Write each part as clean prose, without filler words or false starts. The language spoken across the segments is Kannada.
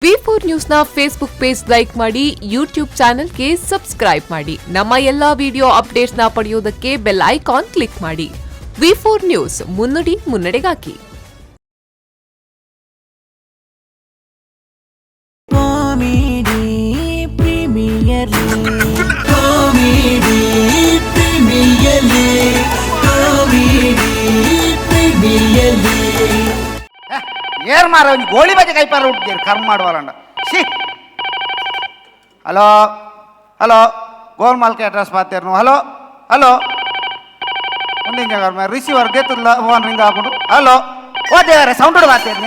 ವಿ4 ನ್ಯೂಸ್ನ ಫೇಸ್ಬುಕ್ ಪೇಜ್ ಲೈಕ್ ಮಾಡಿ, ಯೂಟ್ಯೂಬ್ ಚಾನೆಲ್ಗೆ ಸಬ್ಸ್ಕ್ರೈಬ್ ಮಾಡಿ. ನಮ್ಮ ಎಲ್ಲಾ ವಿಡಿಯೋ ಅಪ್ಡೇಟ್ಸ್ನ ಪಡೆಯುವುದಕ್ಕೆ ಬೆಲ್ ಐಕಾನ್ ಕ್ಲಿಕ್ ಮಾಡಿ. ವಿ4 ನ್ಯೂಸ್, ಮುನ್ನುಡಿ ಮುನ್ನಡೆಗಾಗಿ. ಏರ್ ಮಾರ ಗೋಳಿ ಬಜೆ ಕೈಪಾರ ಹುಟ್ಟಿದ್ದೀರಿ ಕರ್ಮ ಮಾಡುವಲ್ಲ. ಶಿ ಹಲೋ ಹಲೋ ಗೋಲ್ಮಾಲ್ के एड्रेस बात कर ಹಲೋ ಹಲೋ ಒಂದಿನ ಜಾಗ मैं रिसीवर देतಲ್ಲ ಫೋನ್ ರಿಂಗ್ ಹಾಕೊಂಡು ಹಲೋ ಓ ದೇವರೇ ಸೌಂಡ್ ಬಾತ್ कर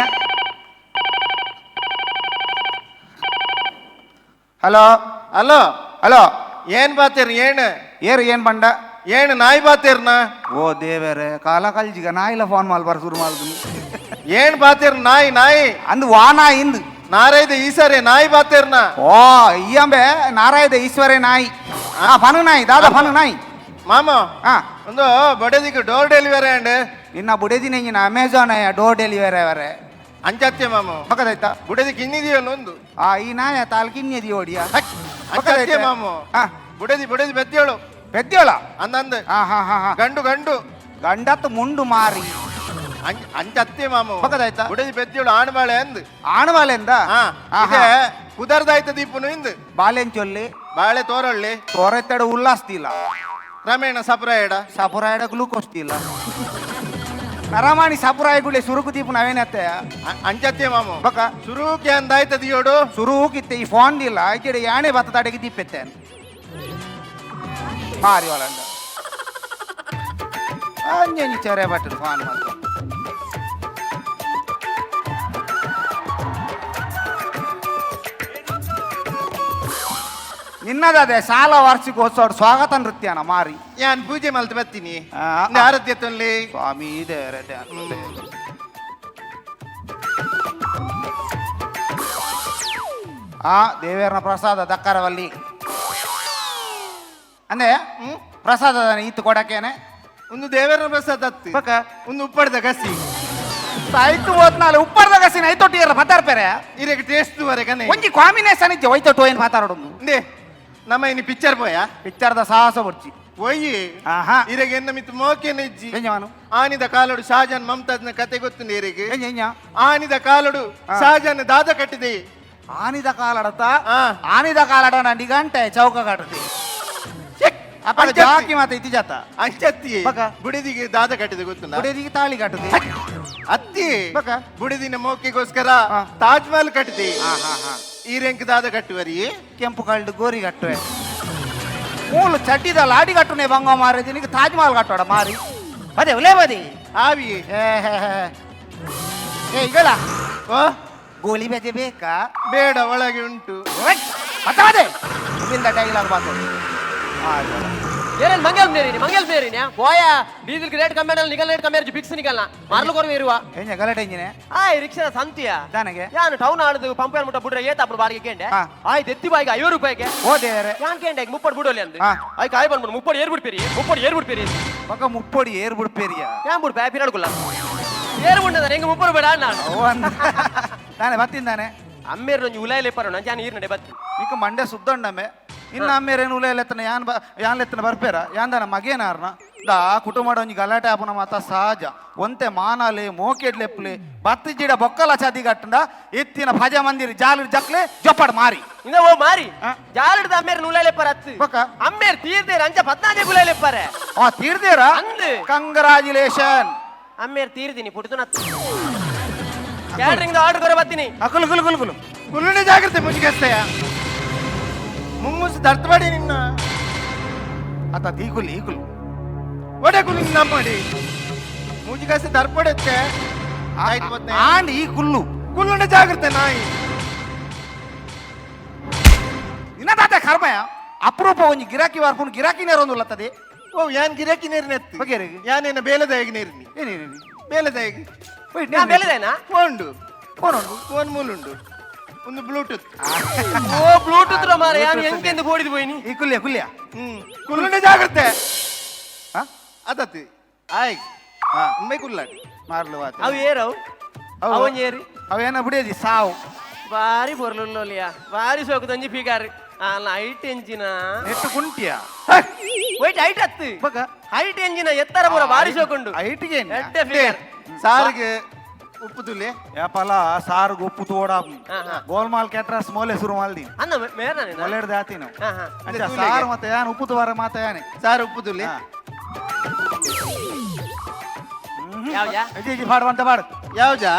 ಹಲೋ ಹಲೋ ಹಲೋ ಏನ್ ಬಾತೇರ್ ಏನ್ ಬಂಡ ಏನ್ ನಾಯಿ ಬಾತೇರ್ನ ಓ ದೇವರೇ ಕಾಲ ಕಲ್ಜಿಗ ನಾಯಿಲ ಫೋನ್ ಮಾಲ್ ಬರ ಶುರು ಮಾಡಿದ್ರು ಏನ್ ಬಾತೇರ್ ನಾಯಿ ಅಂದು ವಾನ ಇಂದು ನಾರಾಯ್ದ ಈ ಸರಿ ನಾಯಿ ಬಾತೇರ್ನ ಓ ಇಯ್ಯಂಬೆ ನಾರಾಯದ ಈಶ್ವರೇ ನಾಯಿ ಫನು ನಾಯಿ ದಾದಾ ಫನು ನಾಯಿ ಮಾಮ ಹಾ ಒಂದು ಬಡದಿಗೆ ಡೋರ್ ಡೆಲಿವರಿ ಅಂಡ್ ನಿನ್ನ ಬುಡದಿನ ಇಂಜಿನ ಅಮೆಝಾನ್ ಡೋರ್ ಡೆಲಿವರಿ ಅವರೇ ಅಂಚತ್ಯ ಮಾಮ ಪಕ್ಕದಾಯ್ತಾ ಬುಡದಿಗೆ ಇನ್ನಿದೆಯಲ್ಲ ಒಂದು ಈ ನಾಯ ತಾಲ್ಕಿನ್ಯದಿ ಓಡಿಯ ಅಂಚತ್ಯ ಮಾಮ ಬುಡದಿ ಬೆತ್ತೇಳು ಪೆದ್ಯೋಳ ಅಂದಂದು ಹಾ ಗಂಡು ಗಂಡತ್ತು ಮುಂಡು ಮಾರಿ ಅಂಚತ್ಯ ಮಾಮ ಪಕ್ಕದಾಯ್ತಾ ಬುಡದಿ ಬೆತ್ತೇಳು ಆಣಬಾಳೆ ಅಂದ್ ಆಣವಾಲೆಂದ ಕುದರ್ದಾಯ್ತ ದೀಪನು ಇಂದು ಬಾಲೆನ್ ಚೊಲ್ಲಿ ಬಾಳೆ ತೋರಳ್ಳಿ ತೋರೆತ್ತಡ ಉಲ್ಲಾಸ್ತಿಲ್ಲ ಕ್ರಮೇಣ ಸಪ್ರಾಯಡ ಸಪುರಾಯಡ ಗ್ಲೂಕೋಸ್ ತಿಲ್ಲ ನರಮಾಣಿ ಸಪುರಾಯಗುಳೆ ಸುರುಕು ದೀಪ ನಾವೇನತ್ತೆ ಅಂಚತ್ಯ ಮಾಮ ಬಕ ಶುರುಕ್ಕೆ ಅಂದಾಯ್ತ ದಿಯೋಡು ಸುರುಕಿತ್ತೆ ಈ ಫೋನ್ ದಿಲ್ಲ ಆಯ್ತು ಯಾಣೆ ಬತ್ತ ತಡೆಗೆ ದೀಪೆತ್ತೆ ಮಾರಿ ಒಳಂಡ ಅಂಜನಿ ಚೆರೆ ಬಟ್ಟರು ಫೋನ್ ಮಾತ್ರ ನಿನ್ನದೇ ಸಾಲ ವಾರ್ಷಿಕೋತ್ಸವ ಸ್ವಾಗತ ನೃತ್ಯನ ಮಾರಿ ಯಾನ್ ಪೂಜೆ ಮಲ್ತ ಬರ್ತೀನಿ ಆ, ಆರತಿ ಎತ್ತಲ್ಲಿ ಸ್ವಾಮಿ ದೇವರೇ ದೇವೇರನ ಪ್ರಸಾದ ದಕ್ಕರವಲ್ಲಿ ಅಂದ್ರೆ ಪ್ರಸಾದ ಈತು ಕೊಡಕೇನೆ ಒಂದು ದೇವರ ಪ್ರಸಾದ ಹತ್ತು ಪಕ್ಕ ಒಂದು ಉಪ್ಪಡದ ಕಸಿ ಆಯ್ತು ಓದ್ನಾಳೆ ಉಪ್ಪರ್ದ ಗಸಿನ ಐತೊಟ್ಟಿಯರ ಪತ್ತಾರ್ಪೇರೆ ಇರಕ್ಕೆ ಟೇಸ್ಟ್ ವರೆಗನೆ ಒಂಜಿ ಕಾಂಬಿನೇಷನ್ ಇಜ್ಜೆ ಒಯ್ತೊಟ್ಟು ಏನು ಮಾತಾಡೋದು ಇಂದೇ ನಮ್ಮ ಇನ್ನು ಪಿಕ್ಚರ್ ಪೋಯ ಪಿಕ್ಚರ್ದ ಸಾಹಸ ಬರ್ಚಿ ಒಯ್ಯಿ ಆಹಾ ಇರಗೆ ಎನ್ನ ಮಿತ್ತು ಮೋಕೆನ ಇಜ್ಜಿ ಎಂಜವಾನು ಆನಿದ ಕಾಲಡು ಶಾಜಾನ್ ಮಮತಾಜ್ನ ಕತೆ ಗೊತ್ತುಂಡು ಇರಗೆ ಎಂಜ ಆನಿದ ಕಾಲಡು ಶಾಜಾನ್ ದಾದ ಕಟ್ಟಿದೆ ಆನಿದ ಕಾಲಡತ ಆ ಆನಿದ ಕಾಲಡ ನಂಡಿ ಗಂಟೆ ಚೌಕ ಕಟ್ಟತಿ ಅಪ್ಪ ಜಾಕಿ ಮಾತ ಇತಿ ಜಾತ ಅಂಚತ್ತಿ ಬಕ. ಬುಡಿದಿಗೆ ದಾದ ಕಟ್ಟಿದೆ ಗೊತ್ತುಂಡ ಬುಡದಿಗೆ ತಾಳಿ ಕಟ್ಟತಿ ಅತ್ತಿ ಬಕ. ಬುಡಿದಿನ ಮೋಕೆಗೋಸ್ಕರ ಆ. ತಾಜ್ ಮಹಲ್ ಕಟ್ಟಿದೆ ಹಾ ಈ ರೆಂಕ್ ದಾದ ಕಟ್ಟುವರಿ ಕೆಂಪು ಕಳ್ದು ಗೋರಿ ಕಟ್ಟುವೆ ಮೂಲು ಚಡ್ಡಿದ ಲಾಡಿ ಕಟ್ಟುನೆ ಬಂಗ ಮಾರಿದಿ ನಿನಗೆ ತಾಜ್ ಮಹಲ್ ಕಟ್ಟೋಡ ಮಾರಿ ಅದೇ ಒಲೆ ಬದಿ ಆವಿ ಈಗಲ್ಲ ಓ ಗೋಲಿ ಬೆಜೆ ಬೇಕಾ ಬೇಡ ಒಳಗೆ ಉಂಟು ಮತ್ತೆ ಡೈಲಾಗ್ ಬಾತು ಏನೇನ್ ಮಂಗಲ್ ಮೇರಿನಿ ಹೋಯ ಡೀಸೆಲ್ ರೇಟ್ ಕಮ್ಮಿ ನಿಗಲ್ ರೇಟ್ ಕಮ್ಮಿ ಫಿಕ್ಸ್ ನಿಗಲ್ನ ಮಾರ್ಲು ಕೊರವೆ ಇರುವ ಎಂಜ ಗಲಾಟೆ ಎಂಜಿನೆ ಆಯ್ ರಿಕ್ಷಾ ಸಂತಿಯ ನನಗೆ ಯಾನು ಟೌನ್ ಆಡದು ಪಂಪ್ ಮುಟ್ಟ ಬಿಡ್ರೆ ಏತಾಪು ಬಾರಿಗೆ ಕೇಂಡೆ ಹಾ. ಆಯ್ತು ಎತ್ತಿ ಬಾಯಿಗೆ 50 ರೂಪಾಯಿಗೆ ಓ ದೇವರೇ ಯಾನ್ ಕೇಂಡೆ ಮುಪ್ಪಡ್ ಬಿಡೋಲಿ ಅಂದ್ ಹಾ. ಆಯ್ ಕಾಯ್ ಬಂದ್ಬಿಡು ಮುಪ್ಪಡ್ ಏರ್ ಬಿಡ್ಪೇರಿ ಪಕ್ಕ ಮುಪ್ಪೊಡಿ ಏರ್ ಬಿಡ್ಪೇರಿಯ ಯಾನ್ ಬಿಡ್ ಪ್ಯಾಪಿ ನಡ್ಕೊಲ್ಲ ಏರ್ ಬಿಡ್ನದ ಹೆಂಗ ಮುಪ್ಪಡ್ ಬೇಡ ನಾನು ಓ ಅಂದ ನಾನೇ ಬತ್ತಿಂದಾನೆ ಅಮ್ಮೇರ್ ನಂಜು ಉಲಾಯಲೆ ಪರ ನಾನು ನೀರ್ ನಡೆ ಬತ್ತಿ ನಿಕ್ಕ ಮಂಡ್ಯ ಸುದ್ದೊಂಡಮ್ಮೆ ಇನ್ನು ಅಮ್ಮೇರೇನು ಉಲೆಲೆತ್ತನ ಯಾನ್ ಲೆತ್ತನ ಬರ್ಪೇರ ಯಾಂದನ ಮಗೇನಾರ್ನ ದಾ ಕುಟುಂಬ ಒಂಜಿ ಗಲಾಟೆ ಆಪುನ ಮಾತ ಸಹಜ ಒಂತೆ ಮಾನಾಲೆ ಮೋಕೆಡ್ಲೆಪ್ಲೆ ಬತ್ತಿ ಜಿಡ ಬೊಕ್ಕಲ ಚದಿ ಗಟ್ಟಂಡ ಎತ್ತಿನ ಭಜ ಮಂದಿರ ಜಾಲಿರ್ ಜಕ್ಲೆ ಜೊಪ್ಪಡ್ ಮಾರಿ ಇನ್ನ ಓ ಮಾರಿ ಜಾಲಿಡ್ದ ಅಮ್ಮೇರ್ ಉಲಾಯಲೆ ಪರ ಹತ್ತು ಬೊಕ್ಕ ಅಮ್ಮೇರ್ ತೀರ್ದೇರ ಅಂಚ 14 ಉಲಾಯಲೆ ಪರ ತೀರ್ದೇರ ಅಂದ್ ಕಂಗ್ರಾಚುಲೇಷನ್ ಅಮ್ಮೇರ್ ತೀರ್ದಿನಿ ಪುಡ್ತು ನತ್ತು ಕ್ಯಾಟ್ರಿಂಗ್ ಆರ್ಡರ್ ಕೊರ ಬತ್ತೀನಿ ಅಕುಲು ಗುಲು ಗುಲು ಗುಲು ಕುಲ್ಲುಣಿ ಜಾಗ್ರತೆ ಮುಜಿಗೆಸ್ತಯ ಮುಮ್ಮುಸ್ ದರ್ತಬೇಡಿ ನಿನ್ನ ಆತ ಈಗುಲು ಈಗುಲು ಒಡೆ ಕುಲು ನಮ್ಮಡಿ ಮುಜಿಗೆಸ್ತೆ ದರ್ಪಡೆತ್ತೆ ಆಯ್ತು ಮತ್ತೆ ಆಂಡ್ ಈ ಕುಲ್ಲು ಕುಲ್ಲುಣಿ ಜಾಗ್ರತೆ ನಾಯಿ ಇನ್ನದಾತೆ ಕರ್ಮಯ ಅಪರೂಪ ಒಂಜಿ ಗಿರಾಕಿ ವಾರ್ಪುನು ಗಿರಾಕಿ ನೇರೊಂದುಲ್ಲತ್ತದೆ ಓ ಯಾನ್ ಗಿರಾಕಿ ನೀರಿನೆತ್ತು ಬಗೆರೆಗೆ ಯಾನೇನ ಬೇಲದಾಯಿಗೆ ನೀರಿನಿ ಏನೇನು ಬೇಲದಾಯಿಗೆ ನಾ ಬೆಳೆದೇನಾ ಫೋನ್ಡು ಫೋನುಂಡು ಫೋನ್ ಮೂಲುಂಡು ಒಂದು ಬ್ಲೂಟೂತ್ ಓ ಬ್ಲೂಟೂತ್ ಮಾರ ಯಾನ್ ಎಂಕೆಂದು ಬೋಡಿದು போயிನಿ ಈ ಕುಲ್ಯ ಕುಲ್ಯ ಕುಲ್ಲುಣಿ ಜಾಗ್ರತೆ ಹಾ ಅದತ್ತಿ ಆಯ್ ಉಮ್ಮೆ ಕುಲ್ಲಾಡಿ ಮಾರ್ಲು ವಾತ ಅವು ಏರವು ಅವನ್ ಏರಿ ಅವೇನ ಬಿಡಿಯದಿ ಸಾವು ಬಾರಿ ಬೊರ್ಲುಲ್ಲೋಲಿಯ ಬಾರಿ ಸೋಕುದಂಜಿ ಫಿಗಾರ್ ಹೈಟ್ ಎಂಜಿನ ನೆಟ್ಟು ಕುಂಟಿಯ ವೈಟ್ ಹೈಟ್ ಹತ್ತು ಬಗ ಹೈಟ್ ಎಂಜಿನ ಎತ್ತರ ಪೂರ ಬಾರಿ ಸೋಕುಂಡು ಐಟಿಗೆ ಎಡ್ಡೆ ಫಿಗರ್ ಸಾರಿಗೆ ಉಪ್ಪು ತುಲೆ ಯಾಪಲ ಸಾರ್ಗ್ ಉಪ್ಪು ತೋಡ ಗೋಲ್ಮಾಲ್ ಕೆಟ್ರಸ್ ಮೋಲೆ ಶುರು ಮಾಲ್ದಿ ಅನ್ನ ಮೇರ ಒಳ್ಳೆಡ್ದು ಆತಿ ನಾವು ಹಾ ಹಾ ಅಂಚ ಸಾರು ಮತ್ತೆ ಯಾನ್ ಉಪ್ಪು ತೋರ ಮಾತ ಯಾನೆ ಸಾರು ಉಪ್ಪು ತುಲೆ ಯಾವ್ಯಾ ಅಜ್ಜಿ ಪಾಡುವಂತ ಪಾಡು ಯಾವ್ಜಾ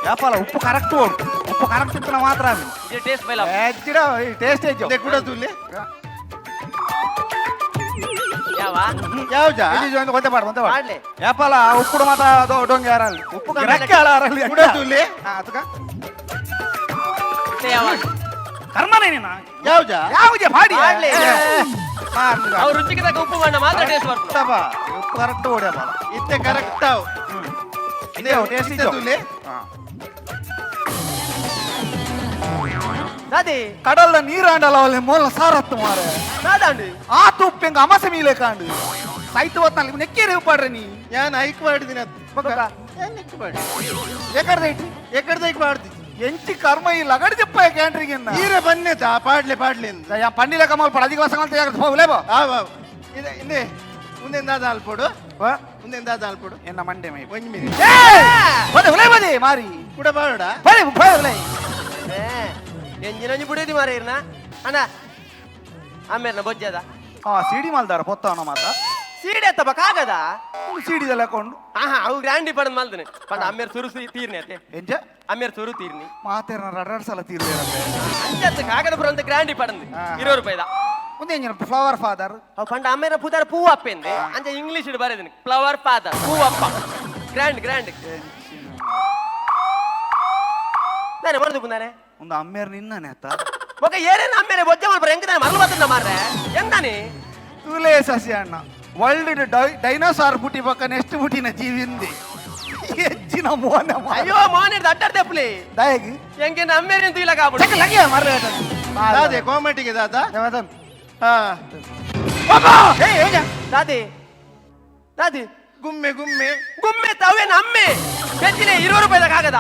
ಯಾಪಲ ಉಪ್ಪು ಕರೆಕ್ಟ್ ಓಡು ಉಪ್ಪು ಕರೆಕ್ಟ್ ಇತ್ತು ಮಾತ್ರ ಇದು ಟೇಸ್ಟ್ ಬೈಲ ಎಜ್ಜಿಡ ಟೇಸ್ಟ್ ಹೆಜ್ಜು ಕೂಡ ತುಲೆ ಯಾವ ಯಾವ್ಜಾ ಒಂದೇ ಪಾಡು ಒಂದೇ ಪಾಡು ಮಾಡ್ಲೆ ಯಾಪಲ ಉಪ್ಪುಡು ಮಾತ ಡೊಂಗಿ ಯಾರಲ್ಲಿ ಉಪ್ಪು ಕಮ್ಮಿ ಗಿರಕ್ಕೆ ಆಳಾರಲ್ಲಿ ಕೂಡ ತುಲೆ ಅದಕ್ಕ ಯಾವ ಕರ್ಮನೇ ನೀನ ಯಾವ್ಜಾ ಯಾವ್ದೇ ಪಾಡಿ ಮಾಡ್ಲೆ. ಮಾರ್ಲಿ ಅವ್ರ ರುಚಿಗೆ ತಕ್ಕ ಉಪ್ಪು ಬಣ್ಣ ಮಾತ್ರ ಟೇಸ್ಟ್ ಬರ್ತದೆ ಉಪ್ಪು ಕರೆಕ್ಟ್ ಓಡ್ಯಪ್ಪ ಇತ್ತೆ ಕರೆಕ್ಟ್ ಆವ್ ಟೇಸ್ಟ್ ಇತ್ತೆ ತುಲೆ ಅದೇ ಕಡಲ್ದ ನೀರಾಂಡಲ್ಲ ಅವಲ್ಲಿ ಮೂಲ ಸಾರತ್ತು ಮಾರೆ ನಾದಾಂಡು ಆ ತುಪ್ಪೆಂಗ ಅಮಸ ಮೀಲೆ ಕಾಂಡು ಸಾಯ್ತು ಹೊತ್ನಲ್ಲಿ ನೆಕ್ಕೇರಿ ಪಾಡ್ರೆ ನೀ ಯಾನ್ ಹೈಕ್ ಮಾಡಿದಿನ ಎಕಡ್ದ ಹೈಕ್ ಮಾಡ್ತಿ ಎಂಚಿ ಕರ್ಮ ಈ ಲಗಡಿ ಜಪ್ಪ ಕ್ಯಾಂಟ್ರಿಗೆ ಈರ ಬನ್ನೇತಾ ಪಾಡ್ಲೆ ಪಾಡ್ಲೆ ಅಂತ ಪಂಡಿಲ ಕಮಲ್ ಪಡ ಅಧಿಕ ವಸಂತ ಜಾಗ್ರತೆ ಹೋಗ್ಲೇ ಬಾ ಇದೆ ಹಿಂದೆ ಮುಂದೆ ದಾದ ಅಲ್ಪೋಡು ಮುಂದೆ ದಾದ ಅಲ್ಪೋಡು ಎನ್ನ ಮಂಡೆ ಮೈ ಒಂಜ್ ಮಿರಿ ಬದೆ ಹುಲೇ ಬದೆ ಮಾರಿ ಕೂಡ ಬಾಡ ಬದೆ ಬದೆ ಹುಲೇ ಎಂಜಿನೊಂಜಿ ಬುಡಿದಿ ಮಾರ ಇರ್ನ ಅಣ್ಣ ಆಮೇಲೆ ಬೊಜ್ಜದ ಸಿಡಿ ಮಾಲ್ದಾರ ಪೊತ್ತವನ ಮಾತ ಸೀಡೆ ಎತ್ತಪ್ಪ ಕಾಗದ ಸಿಡಿದೆಲ್ಲ ಹಾಕೊಂಡು ಆಹಾ ಅವು ಗ್ರ್ಯಾಂಡಿ ಪಡ ಮಲ್ದನೆ ಪಂಡ ಅಮ್ಮೇರ್ ಸುರು ತೀರ್ನಿ ಅತ್ತೆ ಎಂಚ ಅಮ್ಮೇರ್ ಸುರು ತೀರ್ನಿ ಮಾತೇರ ರಡಡ್ ಸಲ ತೀರ್ಬೇರಂತೆ ಅಂಚತ್ತು ಕಾಗದ ಪುರ ಅಂತ ಗ್ರ್ಯಾಂಡಿ ಪಡಂದು ಹಾ. 20 ರೂಪಾಯಿದ ಮುಂದೆ ಎಂಜಿನ ಫ್ಲವರ್ ಫಾದರ್ ಅವು ಪಂಡ ಅಮ್ಮೇರ ಪುದಾರ ಪೂ ಅಪ್ಪೆಂದೆ ಅಂಚ ಇಂಗ್ಲಿಷ್ ಇಡ್ ಬರೆದಿನಿ ಫ್ಲವರ್ ಫಾದರ್ ಪೂ ಅಪ್ಪ ಗ್ರ್ಯಾಂಡ್ ಗ್ರ್ಯಾಂಡ್ ನಾನು ಮಾಡ್ದು ಬಂದಾನೆ ಒಂದು ಅಮ್ಮೇರ್ ನಿನ್ನನೆ ಅತ್ತ ಒಕ್ಕ ಏನೇನು ಅಮ್ಮೇರೆ ಬೊಜ್ಜ ಮಾಡ್ಬಾರ ಹೆಂಗ್ ತಾನೆ ಮರಳು ಬರ್ತದ ಮಾರ್ರೆ ಎಂತಾನೆ ತುಲೇ ಸಸಿ ಅಣ್ಣ ವರ್ಲ್ಡ್ ಡೈನೋಸಾರ್ ಬುಟಿ ಪಕ್ಕ ನೆಕ್ಸ್ಟ್ ಬುಟಿನ ಜೀವಿಂದಿ ಹೆಚ್ಚಿನ ಮೋನ ಅಯ್ಯೋ ಮಾನಿಡ್ದು ಅಡ್ಡಾಡ್ದೆ ಪ್ಲೇ ದಯಗಿ ಹೆಂಗೆ ಅಮ್ಮೇರೆ ಅಂತ ಇಲ್ಲ ಕಾಬಿಡು ಚೆಕ್ ಲಗಿಯ ಮರ್ರೆ ದಾದೆ ಕಾಮೆಂಟಿಗೆ ದಾದ ಯಾವದನ್ ಹಾ ದಾದಿ ದಾದಿ ಗುಮ್ಮೆ ಗುಮ್ಮೆ ಗುಮ್ಮೆ ತಾವೇನು ಅಮ್ಮೆ ಹೆಚ್ಚಿನ 20 ರೂಪಾಯಿದಾಗ ಆಗದ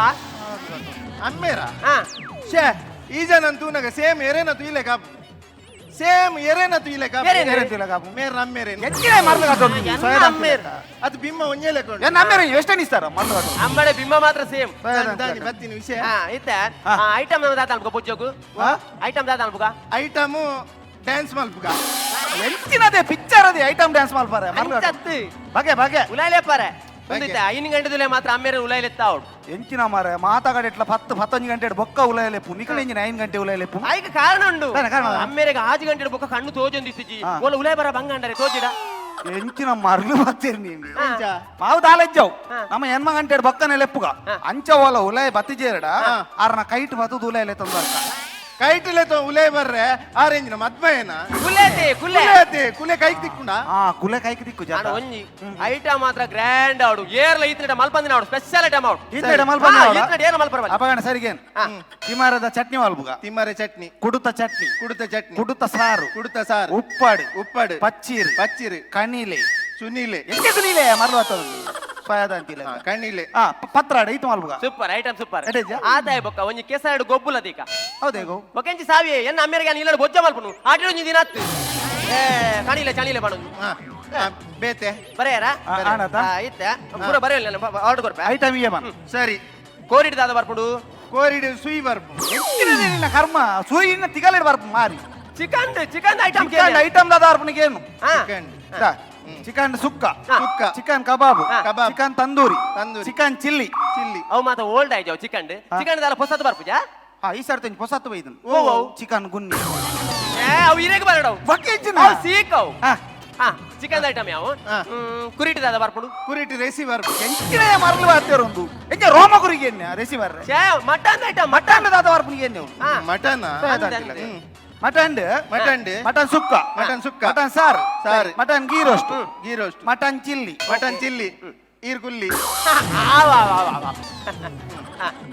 ಅಮ್ಮೇರ ಹಾ ಶೇ ಈ ಜನಂತೂ ನಗ ಸೇಮ್ ಎರೇನ ತುಯಿಲೆ ಕಾಪ್ ಸೇಮ್ ಎರೇನ ತುಯಿಲೆ ಕಾಪ್ ಎರೇನ? ಮೇರ್ ನಮ್ಮೇರೇನು ಹೆಚ್ಚಿನ ಮರ್ಲೆ ಅಮ್ಮೇರ್ ಅದು ಬಿಮ್ಮ ಒಂಜೇಲೆ ಕೊಂಡು ಏನ್ ಅಮ್ಮೇರ ಎಷ್ಟು ನಿಸ್ತಾರ ಮರ್ಲೆ ಅಮ್ಮಳೆ ಬಿಂಬ ಮಾತ್ರ ಸೇಮ್ ದಾನಿ ಬತ್ತೀನಿ ವಿಷಯ ಹಾ ಇತ್ತೆ ಐಟಮ್ ನಮ್ಗೆ ದಾತ ಅನ್ಕೋ ಬುಜ್ಜೋಗು ಐಟಮ್ ದಾತ ಅನ್ಬುಗ ಐಟಮು ಡ್ಯಾನ್ಸ್ ಮಲ್ಪುಗ ಎಂಚಿನದೇ ಪಿಕ್ಚರ್ ಅದೇ ಐಟಮ್ ಡ್ಯಾನ್ಸ್ ಮಲ್ಪಾರೆ ಮರ್ಲೆ ಅಂಚತ್ತು ಬಗೆ ಬಗೆ ಉಲಾಯ್ಲೆ ಪಾರೆ ಬಂದಿತ್ತೆ 5 ಗಂಟೆದಲ್ಲೇ ಮಾತ್ರ ಅಮ್ಮೇರೆ ಉಲಾಯ್ಲೆತ್ತ ಅವಳು ಎಂಚಿನ ಮಾರೆ ಮಾತಾಗಡೆ ಇಟ್ಲ 10-15 ಗಂಟೆ ಬೊಕ್ಕ ಉಲಾಯಲೆಪ್ಪು ನಿಕಲ ಎಂಜಿನ 5 ಗಂಟೆ ಉಲಾಯಲೆಪ್ಪು ಆಯ್ಕೆ ಕಾರಣ ಉಂಡು ಕಾರಣ, ಕಾರಣ. ಅಮ್ಮೇರೆಗೆ 6 ಗಂಟೆ ಬೊಕ್ಕ ಕಣ್ಣು ತೋಜೊಂದಿತ್ತಿಜಿ ಹಾ. ಓಲ ಉಲಾಯ್ ಬರ ಬಂಗಂಡರೆ ತೋಜಿಡ ಎಂಚಿನ ಮರ್ಲು ಬರ್ತೀರಿ ನೀವು ಹಾ. ಮಾವು ದಾಲೆಜ್ಜವು ಹಾ. ನಮ್ಮ ಹೆಣ್ಮ ಗಂಟೆ ಬಕ್ಕನೆ ಲೆಪ್ಪುಗ ಹಾ. ಅಂಚ ಓಲ ಉಲಾಯ ಬತ್ತಿಜೇರಡ ಆರ್ನ ಕೈಟ್ ಬತ್ತದು ಉಲಾಯಲೆ ತಂದರ್ಕ ಕೈಟಿಲೆ ತೋ ಉಲೇ ಬರ್ರೆ ಆರೇಂಜಿನ ಮದ್ಮಯನ ಕುಲ್ಲೇತೆ ಕುಲ್ಲೆ ಕುಲೆ ಕೈಗೆ ತಿಕ್ಕುಂಡ ಕುಲೆ ಕೈಕ್ ದಿಕ್ಕು ಜಾತ ನಾನು ಒಂಜಿ ಐಟಮ್ ಮಾತ್ರ ಗ್ರ್ಯಾಂಡ್ ಆಡು ಏರ್ಲ ಈತನ ಮಲ್ಪಂದಿನ ಆಡು ಸ್ಪೆಷಲ್ ಐಟಮ್ ಆಡು ಈತಡೆ ಮಲ್ಪಂದಿನ ಆವಡ? ಏನು ಮಲ್ಪರವಲ್ಲ ಅಪಗಣ ಸರಿಗೇನ್ ತಿಮಾರದ ಚಟ್ನಿ ಮಲ್ಪುಗ ತಿಮ್ಮರೆ ಚಟ್ನಿ ಕುಡುತ ಚಟ್ನಿ ಕುಡುತ ಚಟ್ನಿ ಕುಡುತ ಸಾರು ಕುಡುತ ಸಾರು ಉಪ್ಪಾಡು ಉಪ್ಪಡು ಪಚ್ಚೀರು ಪಚ್ಚಿರು ಕಣಿಲೆ ಸುನೀಲೆ ಎಂಕೆ ಸುನೀಲೆ ಮರ್ಲು ಬರ್ತದ ಸ್ವಾಯದ ಅಂತಿಲ್ಲ ಕಣ್ಣಿಲೆ ಪತ್ರಾಡ ಈತು ಮಲ್ಪುಗ ಸೂಪರ್ ಐಟಮ್ ಸೂಪರ್ ಎಡೆಜ್ಜ? ಆದಾಯ ಬೊಕ್ಕ ಒಂಜಿ ಕೆಸರಡು ಗೊಬ್ಬುಲ ದೀಕ ಹೌದೇಗೋ ಬೊಕೆಂಚಿ ಸಾವಿ ಎನ್ನ ಅಮ್ಮೇರಿಗೆ ನೀಲಡು ಬೊಜ್ಜ ಮಲ್ಪನು ಆಟಿಡು ಒಂಜಿ ದಿನ ಹತ್ತು ಏ ಕಣಿಲೆ ಚಣಿಲೆ ಪಣದು ಬೇತೆ ಬರೆಯರ ಆನತ ಇತ್ತೆ ಪೂರ ಬರೆಯಲ್ಲ ನಾನು ಆರ್ಡರ್ ಕೊರ್ಪೆ ಐಟಮ್ ಇಯೇ ಬನ್ ಸರಿ ಕೋರಿಡ್ ದಾದ ಬರ್ಪುಡು ಕೋರಿಡು ಸುಯಿ ಬರ್ಪು ಎಂಚಿನದೇ ನಿನ್ನ ಕರ್ಮ ಸೂಯಿನ ತಿಗಲಿಡ್ ಬರ್ಪ ಮಾರಿ ಚಿಕನ್ ಐಟಮ್ ಚಿಕನ್ ಐಟಮ್ ದಾದ ಅರ್ಪಣಿಗೆ ಏನು chicken chicken sukka sukka chicken kebab kebab. Chicken tandoori tandoori. Chicken chilli chilli ಅವು ಮಾತ ಓಲ್ಡ್ ಆಯ್ತಾವ ಚಿಕನ್ ಚಿಕನ್ ದಾಲ ಹೊಸದು ಬರ್ಪುಜಾ ಈ ಸರ್ತಿ ಹೊಸತ್ತು ಬೈದನ್ ಓ, ಓ. ಚಿಕನ್ ಗುನ್ನಿ ಏ ಅವು ಇರೇಗ ಬರಡವು ಬಕೇಚಿನ ಅವು ಸೀಕವು ಹಾ ಚಿಕನ್ ಐಟಮ್ ಯಾವ ಹಾ. ಕುರಿಟಿ ದಾದ ಬರ್ಪುಡು ಕುರಿಟಿ ರೆಸಿ ಬರ್ಪು ಎಂಚಿನ ಮರಲು ಬಾರ್ತಿಯರೊಂದು ಎಂಚ ರೋಮ ಕುರಿಗೆ ರೆಸಿವರ್ ಛೇ ಮಟನ್ ಐಟಮ್ ಮಟನ್ ದಾದ ಬರ್ಪಣಿಗೆ ಏನು mutton mutton mutton sukka mutton sukka. Mutton ಸಾರು ಸಾರು. Mutton ghee roast ghee roast mutton chilli mutton chilli ಈರ್ಗುಲ್ಲಿ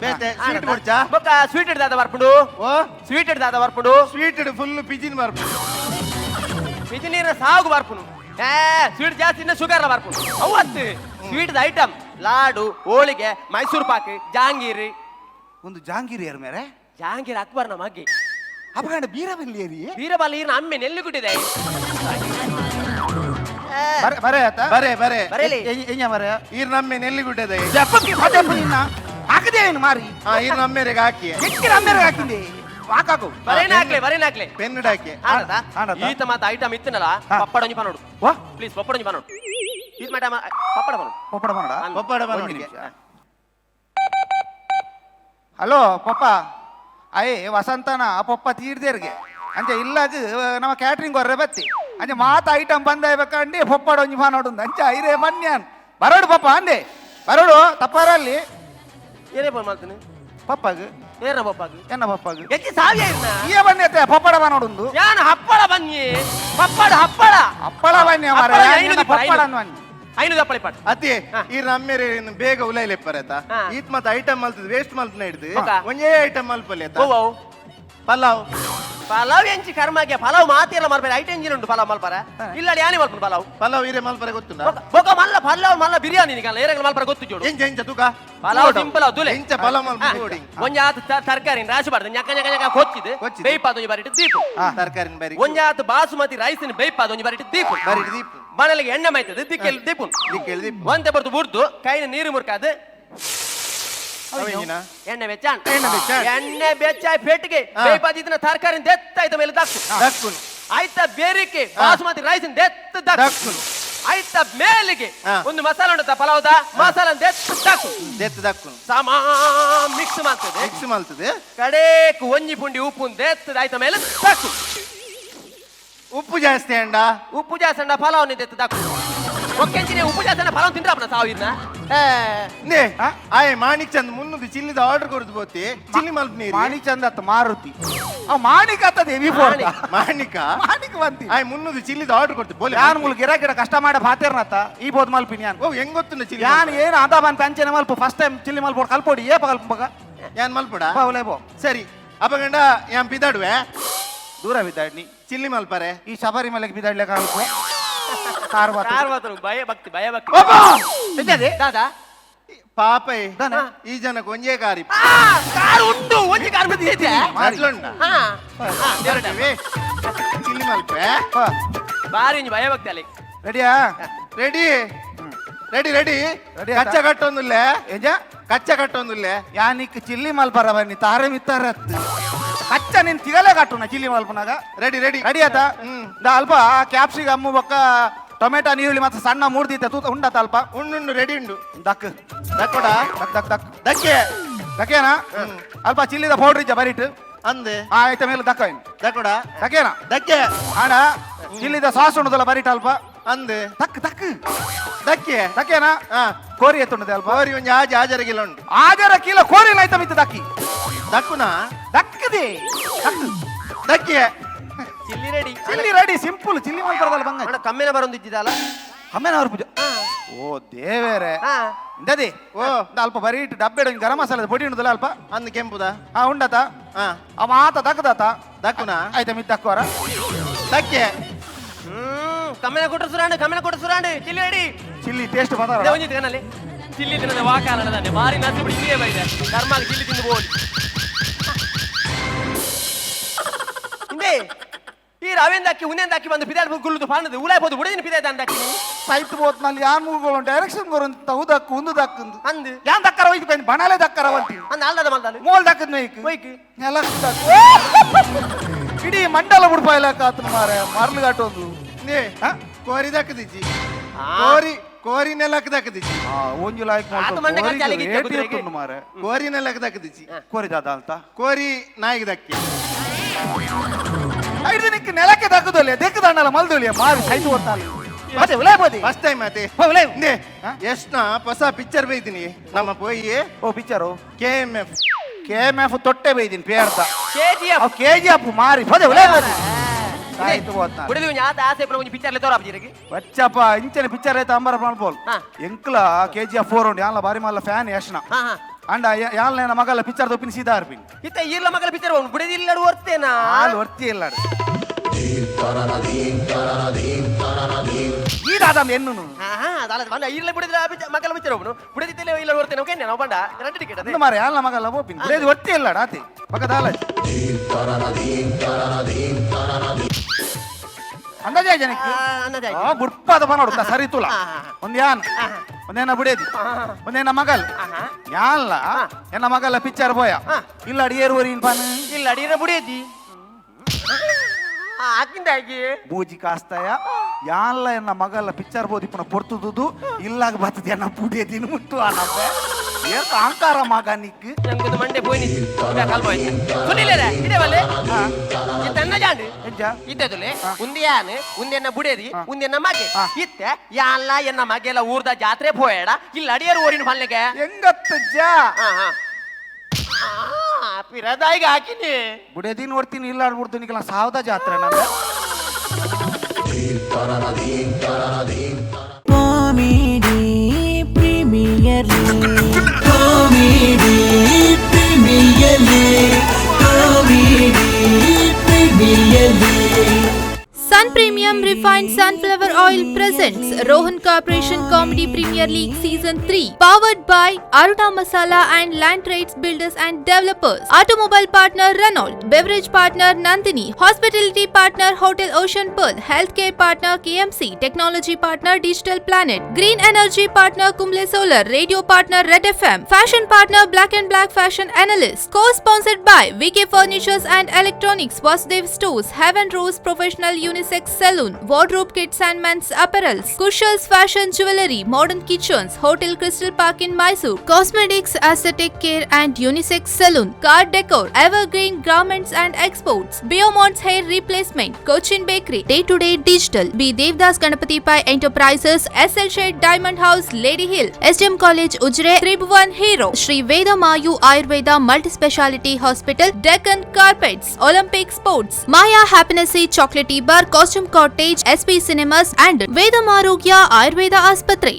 ಬೇತೆ ಸ್ವೀಟ್ ಕೊಡ್ಚಾ ಬೊಕ್ಕ ಸ್ವೀಟ್ ದಾದ ಬರ್ಪುಡು ಓ ಸ್ವೀಟ್ ದಾದ ಬರ್ಪುಡು ಸ್ವೀಟ್ ಫುಲ್ ಪಿಜಿನ್ ಬರ್ಪು ಬಿಜಿ ನೀರಿನ ಸಾಗು ಬರ್ಪುನು ಏ ಸ್ವೀಟ್ ಜಾಸ್ತಿ ಶುಗರ್ ಬರ್ಪುನು ಅವತ್ತು ಸ್ವೀಟ್ ಐಟಮ್ ಲಾಡು ಹೋಳಿಗೆ ಮೈಸೂರು ಪಾಕ್ ಜಾಂಗೀರಿ ಒಂದು ಜಾಂಗೀರಿ ಏರ್ ಮೇರೆ ಜಹಾಂಗೀರ್ ಅಕ್ಬರ್ನ ಮಗೆ ಅಪಗಂಡ ಬೀರಬಲ್ಲಿ ಏರಿ ವೀರಬಾಲ ಈರ್ನ ಅಮ್ಮೆ ನೆಲ್ಲಿ ಗುಟ್ಟಿದೆ ಬರೆ ಆತ ಬರೆ ಬರೆ ಬರೇಲಿ ಎಂಜ ಮರೆ ಈರ್ ನಮ್ಮೆ ನೆಲ್ಲಿಗುಡ್ಡದ ಜಪ್ಪಕ್ಕೆ ಪದೆಪ್ಪ ನಿನ್ನ ಹಾಕದೆ ಏನು ಮಾರಿ ಈರ್ ನಮ್ಮೆರೆಗೆ ಹಾಕಿ ಎಕ್ಕಿರ ಅಮ್ಮೆರ ಹಾಕಿಂದೆ ವಾಕಾಕು ಬರೇನಾಕ್ಲೆ ಪೆನ್ನುಡ್ ಹಾಕಿ ಆಡತಾ? ಈತ ಮಾತ ಐಟಮ್ ಇತ್ತನಲ್ಲ ಹಾ. ಪಪ್ಪಡ ಒಂಜಿ ಪನೋಡು ವಾ ಪ್ಲೀಸ್ ಪಪ್ಪಡ ಒಂಜಿ ಪನೋಡು ಈತ ಮಾಟ ಪಪ್ಪಡ ಪನೋಡು ಪಪ್ಪಡ ಮಾಡಾ ಪಪ್ಪಡ ಒಂದು ಬನ್ನೋಡಿಗೆ ನಿಮಿಷ. ಹಲೋ ಪಪ್ಪ ಅಯ್ಯ ವಸಂತನ ಪಪ್ಪ ತೀರ್ದೇರ್ಗೆ ಅಂಚೆ ಇಲ್ಲಾಗ ನಮ್ಮ ಕ್ಯಾಟ್ರಿಂಗ್ ಹೊರ್ರೆ ಬತ್ತಿ ಅಂಚೆ ಮಾತ ಐಟಮ್ ಬಂದಾಯ್ಬೇಕಂಡಿ ಪಪ್ಪಡ ಒಂಜಿ ಮಾನೋಡು ಅಂಚ ಐರೇ ಬನ್ಯಾನ್ ಬರೋಡು ಪಪ್ಪ ಅಂದೆ ಬರೋಡು ತಪ್ಪಾರಲ್ಲಿ ಏನೇ ಫೋನ್ ಮಾಡ್ತೀನಿ ಪಪ್ಪಗ ಏನ ಪಪ್ಪಾಗ ಎನ್ನ ಪಪ್ಪಗ ಎಚ್ಚಿ ಸಾವಿಯ ಇರ್ನ ಈಯ ಬನ್ನಿ ಪಪ್ಪಡ ಮಾನೋಡು ಯಾನ ಹಪ್ಪಳ ಬನ್ನಿ ಹಪ್ಪಳ ಅಪ್ಪಳ ಬನ್ನಿ ಮಾರ ಪಪ್ಪಡ ಅನ್ವನ್ನಿ ಐನು ದಪ್ಪಳಿ ಪಾಟ್ ಅತಿ ಈರ್ ನಮ್ಮೆರೆ ಬೇಗ ಉಲೈಲೆಪ್ಪರತ ಹಾ. ಈತ್ ಮತ್ತ ಐಟಮ್ ಮಲ್ತದ ವೇಸ್ಟ್ ಮಲ್ತನ ಹಿಡ್ದು ಓಕ. ಒಂದೇ ಐಟಮ್ ಮಲ್ಪಲೆ ಓ ಪಲಾವ್ ಪಲಾವ್ ಎಂಚಿ ಕರ್ಮಾಗೆ ಪಲಾವ್ ಮಾತಿರಲ್ಲ ಮಲ್ಪರೆ ಐಟ ಎಂಜಿನ್ ಉಂಟು ಪಲಾವ್ ಮಲ್ಪರ ಇಲ್ಲ ಯಾನಿ ಮಲ್ಪನ ಪಲಾವ್ ಪಲಾವ್ ಈರೆ ಮಲ್ಪರೆ ಗೊತ್ತುಂಡ ಬೊಕ ಮಲ್ಲ ಪಲಾವ್ ಮಲ್ಲ ಬಿರಿಯಾನಿ ನಿಗಲ್ಲ ಏರಗಲ ಮಲ್ಪರ ಗೊತ್ತು ಜೋಡು ಎಂಚ ಎಂಚ ತೂಕ ಪಲಾವ್ ಸಿಂಪಲ್ ದುಲೆ ಎಂಚ ಪಲಾವ್ ಮಲ್ಪ ನೋಡಿ ಒಂಜಾತ್ ತರಕಾರಿ ರಾಶಿ ಬಾರ್ದು ñಕ ñಕ ñಕ ಕೊಚ್ಚಿದೆ ಕೊಚ್ಚಿದೆ. ಬೇಯ್ಪಾದ ಒಂಜಿ ಬಾರಿಟ್ಟು ದೀಪು ತರಕಾರಿನ ಬರಿ ಒಂಜಾತ್ ಬಾಸುಮತಿ ರೈಸಿನ ಬೇಯ್ಪಾದ ಒಂಜಿ ಬಾರಿಟ್ಟು ದೀಪು ಬರಿ ದೀಪ್ ಮಣಲಿಗೆ ಎಣ್ಣೆ ಮೈತದೆ ದಿಕ್ಕೆಲ್ ದೀಪು ದಿಕ್ಕೆಲ್ ದೀಪ್ ಒಂತೆ ಬರ್ದು ಬುಡ್ದು ಕೈನ ನೀರು ಮುರ್ಕಾದು ಅವೇನಿನ ಎಣ್ಣೆ ಬೆಚ್ಚ ಎಣ್ಣೆ ಬೆಚ್ಚ. ಎಣ್ಣೆ ಬೆಚ್ಚ ಪೆಟ್ಟಿಗೆ ಬೇಯ್ಪಾದಿನ ತರಕಾರಿ ದೆತ್ತಾಯ್ತ ಮೇಲೆ ದಕ್ಕು ದಕ್ಕುನು ಆಯ್ತ ಬೇರಿಕೆ ಬಾಸುಮತಿ ರೈಸಿನ ದೆತ್ತ ದಕ್ಕು ದಕ್ಕುನು ಆಯ್ತ ಮೇಲಿಗೆ ಹಾ. ಒಂದು ಮಸಾಲ ಉಂಟ ಪಲಾವ್ದ ಮಸಾಲ ದೆತ್ತ ದಕ್ಕು ದೆತ್ತು ದಕ್ಕುನು ಸಾಮಾ ಮಿಕ್ಸ್ ಮಾಡ್ತದೆ ಮಿಕ್ಸ್ ಮಲ್ತದೆ ಕಡೇಕು ಒಂಜಿ ಪುಂಡಿ ಉಪ್ಪು ದೆತ್ತದ ಆಯ್ತ ಮೇಲೆ ದಕ್ಕು ಉಪ್ಪು ಜಾಸ್ತಿ ಅಂಡ ಉಪ್ಪು ಜಾಸ್ತಿ ಪಲಾವ್ ದೆತ್ತ ದಕ್ಕು ಒಕ್ಕೆಂಚಿನ ಉಪ್ಪು ಜಾಸ್ತಿ ಪಲಾವ್ ತಿಂದ್ರಪ್ಪನ ಸಾವಿನ ನೇ ಆಯ್ ಮಾಣಿಕ್ ಚಂದ್ ಮುನ್ನದು ಚಿಲ್ಲಿದ ಆರ್ಡರ್ ಕೊಡ್ದು ಬೋತಿ ಚಿಲ್ಲಿ ಮಲ್ಪ ನೀರು ಮಾಣಿಕ್ ಚಂದ ಅತ್ತ ಮಾರುತಿ ಅವ್ ಮಾಣಿಕ್ ಅತ್ತದ ಹೆವಿ ಫೋರ್ ಮಾಣಿಕ ಮಾಣಿಕ್ ಬಂತಿ ಆಯ್ ಮುನ್ನದು ಚಿಲ್ಲಿದ ಆರ್ಡರ್ ಕೊಡ್ತು ಬೋಲೆ ಯಾನ್ ಮುಲ್ ಗಿರ ಗಿಡ ಕಷ್ಟ ಮಾಡ ಭಾತೇರ್ನತ್ತ ಈ ಬೋದ್ ಮಲ್ಪಿನಿ ಯಾನ್ ಓ ಹೆಂಗ್ ಗೊತ್ತುಂಡ ಚಿಲ್ಲಿ ಯಾನ್ ಏನು ಅದ ಬಂದ್ ಪಂಚನೆ ಮಲ್ಪ ಫಸ್ಟ್ ಟೈಮ್ ಚಿಲ್ಲಿ ಮಲ್ಪೋಡ್ ಕಲ್ಪೋಡಿ ಏಪ ಕಲ್ಪಗ ಯಾನ್ ಮಲ್ಪಡ ಬಾವುಲೆ ಬೋ ಸರಿ ಅಪಗಂಡ ಯಾನ್ ಪಿದಾಡುವೆ ದೂರ ಬಿದ್ದಾಡ್ನಿ ಚಿಲ್ಲಿ ಮಲ್ಪರೆ ಈ ಶಬರಿಮಲೆಗೆ ಬಿದ್ದಾಡ್ಲೆ ಕಾಲ್ಪು ಕಾರ್ ಬಾತ ಭಯ ಭಕ್ತಿ ಎಂತದೆ ದಾದಾ ಪಾಪೈ ದಾನ? ಈ ಜನ ಕೊಂಜೆ ಕಾರಿ ಕಾರ್ ಉಂಟು ಒಂಜಿ ಕಾರ್ ಬಂದಿದೆ ಅಟ್ಲುಂಡ ಚಿಲ್ಲಿ ಮಲ್ಪೆ ಬಾರಿ ಒಂಜಿ ಭಯ ಭಕ್ತಿ ಅಲ್ಲಿ ರೆಡಿಯಾ ರೆಡಿ ರೆಡಿ ರೆಡಿ Ready ಕಚ್ಚ ಆಯ್ತಾ? ಕಟ್ಟೊಂದುಲ್ಲೆ ಎಂಜ ಕಚ್ಚ ಕಟ್ಟೊಂದುಲ್ಲೆ ಯಾನಿಕ್ ಚಿಲ್ಲಿ ಮಲ್ಪರ ಬನ್ನಿ ತಾರೆ ಮಿತ್ತರತ್ ಕಚ್ಚ ನಿನ್ ತಿಗಲೇ ಕಟ್ಟುನ ಚಿಲ್ಲಿ ಮಲ್ಪನಾಗ ರೆಡಿ ರೆಡಿ ರೆಡಿ ಆತ ಅಲ್ಪ ಕ್ಯಾಪ್ಸಿಕಮ್ ಬೊಕ್ಕ ಟೊಮೆಟೊ ನೀರುಳ್ಳಿ ಮತ್ತೆ ಸಣ್ಣ ಮೂಡ್ದಿತ್ತೆ ತೂತ ಉಂಡತ ಅಲ್ಪ ಉಂಡು ರೆಡಿ ಉಂಡು ದಕ್ ದಕ್ಕೊಡ ದಕ್ ದಕ್ ದಕ್ ದಕ್ಕೆ ದಕ್ಕೇನಾ ಅಲ್ಪ ಚಿಲ್ಲಿದ ಪೌಡ್ರ್ ಇಜ್ಜ ಬರೀಟ್ ಅಂದೆ ಆಯ್ತ ಮೇಲೆ ದಕ್ಕ ದಕ್ಕೊಡ ದಕ್ಕೇನಾ ದಕ್ಕೆ ಆಡ ಚಿಲ್ಲಿದ ಸಾಸ್ ಉಂಡದಲ್ಲ ಬರೀಟ್ ಅಲ್ಪ ಅಂದೆ ದಕ್ ದಕ್ ದಕ್ಕೆ ದಕ್ಕೇನಾ ಹಾ ಕೋರಿ ಎತ್ತುಂಡದೆ ಅಲ್ಪ ಅವರಿ ಒಂಜಿ ಆಜ ಆಜರಗಿಲ್ಲ ಉಂಟು ಆಜರ ಕೀಲ ಕೋರಿ ಆಯ್ತ ಮಿತ್ತು ದಕ್ಕಿ ದಕ್ಕುನ ದಕ್ಕದೆ ದಕ್ ದಕ್ಕೆ chilli ready chilli ready simple chilli ಮಲ್ಪರದಲ್ಲ ಬಂಗ ಅಣ್ಣ ಕಮ್ಮಿನ ಬರೊಂದಿದ್ದಲ್ಲ ಅಮ್ಮೇನವ್ರ ಪೂಜೆ ಓ ದೇವೇರೆ ಹಾ ಇಂದದಿ ಓ ಅಲ್ಪ ಬರೀಟ್ ಡಬ್ಬೆಡ ಗರಂ ಮಸಾಲದ ಪೊಡಿ ಉಂಡದಲ್ಲ ಅಲ್ಪ ಅಂದ್ ಕೆಂಪುದ ಹಾ ಉಂಡತ ಹಾ ಅವ ಆತ ದಕ್ಕದಾತ ದಕ್ಕುನ ಆಯ್ತ ಮಿತ್ತು ದಕ್ಕವರ ದಕ್ಕೆ ಕಮ್ಮಿನ ಕೊಟ್ಟರು ಸುರಾಂಡ್ ಚಿಲ್ಲಿ ರೆಡಿ ಚಿಲ್ಲಿ ಟೇಸ್ಟ್ ಬಂದಾರ ಒಂಜಿ ತಿನ್ನಲಿ ಚಿಲ್ಲಿ ತಿನ್ನದೆ ವಾಕಾಲ ನಡೆದಾನೆ ಬಾರಿ ನಸಿ ಬಿಡಿ ಇಲ್ಲೇ ಬೈದೆ ಧರ್ಮಾಗ ಚಿಲ್ಲಿ ತಿಂದು ಬೋಲಿ ಹಿಂದೆ ಈ ರವೆಂದಾಕಿ ಉನ್ನೆಂದಾಕಿ ಬಂದು ಪಿದಾಡ್ ಗುಲ್ಲುದು ಪಾನದು ಉಲಾಯ್ಬೋದು ಉಡದಿನ ಪಿದಾಯ್ತ ಅಂದಾಕಿ ಸೈಟ್ ಬೋತ್ನಲ್ಲಿ ಯಾನ್ ಮೂಗಳು ಡೈರೆಕ್ಷನ್ ಗೊರಂತ ಉದಕ್ಕು ಉಂದು ದಕ್ಕಂದು ಅಂದು ಯಾನ್ ದಕ್ಕರ ಹೋಯ್ತು ಬಂದು ಬಣಲೆ ದಕ್ಕರ ಬಂತಿ ಅಂದ ಅಲ್ದದ ಮಲ್ದಾಲು ಮೋಲ್ ದಕ್ಕದ್ ಮೇಯ್ಕ್ ಹೋಯ್ಕ್ ಎಲ್ಲ ಇಡೀ ಮಂಡಲ ಉಡ್ಪಾಯ್ಲಕ್ಕ ಆತನ ಮಾರ ಮರ್ಲು ಒಂದು ನೇ ಕೋರಿ ದಕ್ಕದಿಜ್ಜಿ ಕೋರಿ ಕೋರಿ ನೆಲಕ್ ದಕ್ಕದಿಜ್ಜಿ ಒಂಜು ಲಾಯ್ಕ್ ಆತ ಮಂಡೆ ಕಚ್ಚಿ ಅಲ್ಲಿಗೆ ಇತ್ತು ಕುದುರೆಗೆ. ಮಾರ ಕೋರಿ ನೆಲಕ್ ದಕ್ಕದಿಜ್ಜಿ ಕೋರಿ ದಾದ ಅಂತ ಕೋರಿ ನಾಯಿಗೆ ದಕ್ಕಿ ಐದು ದಿನಕ್ಕೆ ನೆಲಕ್ಕೆ ದಕ್ಕದೊಲ್ಲೆ ದಕ್ಕದಣ್ಣಲ್ಲ ಮಲ್ದೊಲಿಯ ಮಾರಿ ಸೈಟ್ ಓದ್ತಾಳೆ ಮತ್ತೆ ಉಲಾಯ್ಬೋದಿ ಫಸ್ಟ್ ಟೈಮ್ ಆತೆ ಉಲಾಯ್ ನೇ ಎಷ್ಟ್ನ ಹೊಸ ಪಿಕ್ಚರ್ ಬೈತೀನಿ ನಮ್ಮ ಪೋಯಿ ಓ ಪಿಕ್ಚರು KMF KMF ತೊಟ್ಟೆ ಬೈದಿನಿ ಪೇರ್ದ KGF ಅವ್ KGF ಮಾರಿ ಪದೇ ಉಲಾಯ್ಬೋದಿ ಆಯ್ತು ಓದ್ತಾಳೆ ಬಿಡದು ಒಂಜಿ ಆಸೆ ಪುರ ಒಂಜಿ ಪಿಕ್ಚರ್ ತೋರ ಅಪ್ಜಿರಗಿ ಬಚ್ಚಪ್ಪ ಇಂಚನೆ ಪಿಕ್ಚರ್ ಐತ ಅಂಬರ ಮಾಡ್ಬೋಲ್ ಹಾ. ಎಂಕ್ಲ KGF 4 ಉಂಡು ಯಾನ್ಲ ಬಾರಿ ಮಲ್ಲ ಫ್ಯಾನ್ ಯಶ್ನ ಹಾ ಹಾ ಅಂಡ ಯಾನ್ಲ ನನ್ನ ಮಗಲ ಪಿಕ್ಚರ್ ದೊಪ್ಪಿನ ಸೀದಾ ಅರ್ಪಿನ್ ಇತ್ತ ಈರ್ಲ ಮಗಲ ಪಿಕ್ಚರ್ ಬಿಡದಿಲ್ಲ ಓರ್ತೇನಾ ಹಾಲು ವರ್ತಿ ಇಲ್ಲ ಈದಾದಮ್ ಎನ್ನು ಇಲ್ಲ ಬಿಡಿದ್ರೆ ಮಕ್ಕಳ ಬಿಚ್ಚರ ಒಬ್ಬನು ಬಿಡದಿತ್ತಲೇ ಇಲ್ಲ ಹೊರ್ತೇನೆ ಓಕೆ ನಾವು ಬಂಡ 2 ಟಿಕೆಟ್ ಅದೇ ಮಾರೆ ಯಾಲ ಮಗಲ್ಲ ಬೋಪಿನ್ ಬುಡೇದಿ ಒತ್ತಿ ಇಲ್ಲ ಡಾತಿ ಪಕ್ಕದಾಲ ಅಂದಾಜೆ ಜನಕ್ಕೆ ಅನ್ನದಾಗಿ ಬುಡ್ಪಾದ ಪನೋಡು ಸರಿ ತುಲ ಒಂದ್ ಯಾನ್ ಒಂದೇನ ಬುಡೇದಿ ಒಂದೇನ ಮಗಲ್ ಯಾನ್ಲ ಎನ್ನ ಮಗಲ್ಲ ಪಿಕ್ಚರ್ ಬೋಯ ಇಲ್ಲ ಅಡಿಯೇರುವರಿ ಪಾನ ಇಲ್ಲ ಅಡಿಯರ ಬುಡಿಯದಿ ಹಾಕಿಂದಾಗಿ ಬೂಜಿ ಕಾಸ್ತಾಯ ಯಾನ್ಲ ಎನ್ನ ಮಗಲ್ಲ ಪಿಕ್ಚರ್ ಬೋದಿ ಪುನಃ ಪೊರ್ತುದು ಇಲ್ಲಾಗ ಬರ್ತದೆ ಎನ್ನ ಬುಡೇದಿನ ಮುಟ್ಟು ಅನ್ನಪ್ಪೆ ಏಕ ಅಹಂಕಾರ ಮಗ ನಿಕ್ ನಂಗೊಂದು ಮಂಡೆ போய் நிச்சு கால் போய் சொல்லிலேடா இதே வல்லே இதನ್ನ ಜಾಂಡಿ ಎಂಜ ಇದ್ದದುಲೆ ಉಂದಿಯಾನೆ ಉಂದೆನ್ನ ಬುಡೇದಿ ಉಂದೆನ್ನ ಮಗೆ ಇತ್ತೆ ಯಾಲ್ಲ ಎನ್ನ ಮಗೆಲ್ಲ ಊರ್ದ ಜಾತ್ರೆ ಪೋಯಡ ಇಲ್ಲ ಅಡಿಯರು ಓರಿನ ಫಲ್ನೆಗೆ ಹೆಂಗತ್ತ ಜಾ ಪಿರದಾಯಿಗೆ ಹಾಕಿನಿ ಬುಡೇದಿ ನೋಡ್ತೀನಿ ಇಲ್ಲ ಆಡ್ಬಿಡ್ತು ನಿಕಲ ಸಾವದ ಜಾತ್ರೆ ನಂದ comedy premier league comedy premier league comedy premier league Sun Premium Refined Sunflower Oil presents Rohan Corporation Comedy Premier League Season 3, powered by Aruna Masala and Land Trades Builders and Developers, Automobile Partner Renault, Beverage Partner Nandini, Hospitality Partner Hotel Ocean Pearl, Healthcare Partner KMC, Technology Partner Digital Planet, Green Energy Partner Kumble Solar, Radio Partner Red FM, Fashion Partner Black and Black Fashion Analyst, co-sponsored by VK Furnitures and Electronics, Vasudev Stores, Heaven Rose Professional Unisex Saloon, Wardrobe Kits and Men's Apparels, Kushal's Fashion Jewelry, Modern Kitchens, Hotel Crystal Park in Mysore, Cosmetics, Aesthetic Care and Unisex Saloon, Car Decor, Evergreen Garments and Exports, Biomont's Hair Replacement, Cochin Bakery, Day-to-Day Digital, B. Devdas Ganapati Pai Enterprises, SL Shade Diamond House, Lady Hill, SDM College Ujre, Tribhuvan Hero, Sri Vedamayu Ayurveda Multi-Speciality Hospital, Deccan Carpets, Olympic Sports, Maya Happiness Chocolatey Bar, Costume Cottage, SP Cinemas and Vedamarogya Ayurveda Aspatri.